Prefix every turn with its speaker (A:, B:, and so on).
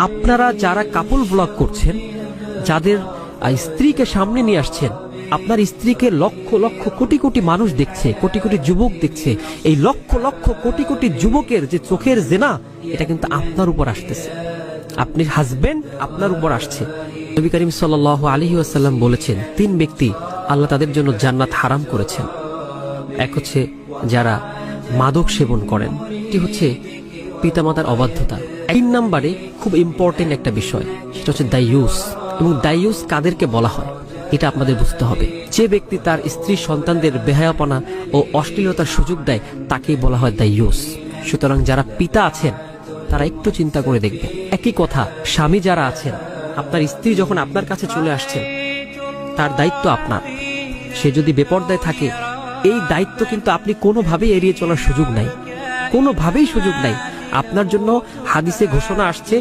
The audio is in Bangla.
A: আপনারা যারা কাপল ব্লগ করছেন, যাদের স্ত্রীকে সামনে নিয়ে আসছেন, আপনার স্ত্রীকে লক্ষ লক্ষ কোটি কোটি মানুষ দেখছে, কোটি কোটি যুবক দেখছে, এই লক্ষ লক্ষ কোটি কোটি যুবকের যে চোখের জেনা, এটা কিন্তু আপনার উপর আসতেছে। আপনি হাজবেন্ড, আপনার উপর আসছে। নবী করিম সাল্লাল্লাহু আলাইহি ওয়াসাল্লাম বলেছেন, 3 ব্যক্তি আল্লাহ তাদের জন্য জান্নাত হারাম করেছেন। এক হচ্ছে যারা মাদক সেবন করেন, এটি হচ্ছে পিতামাতার অবাধ্যতা। 3 নম্বরে খুব ইম্পর্টেন্ট একটা বিষয়, সেটা হচ্ছে দায়ুস। এবং দায়ুস কাদেরকে বলা হয় এটা আপনাদের বুঝতে হবে। যে ব্যক্তি তার স্ত্রী সন্তানদের বেহায়াপনা ও অশ্লীলতার সুযোগ দেয় তাকেই বলা হয় দায়ুস। সুতরাং যারা পিতা আছেন তারা একটু চিন্তা করে দেখবেন। একই কথা স্বামী যারা আছেন, আপনার স্ত্রী যখন আপনার কাছে চলে আসছেন, তার দায়িত্ব আপনার। সে যদি বেপরদায় থাকে, এই দায়িত্ব কিন্তু আপনি কোনোভাবেই এড়িয়ে চলার সুযোগ নাই, কোনোভাবেই সুযোগ নাই। আপনার জন্য হাদিসে ঘোষণা আসছে,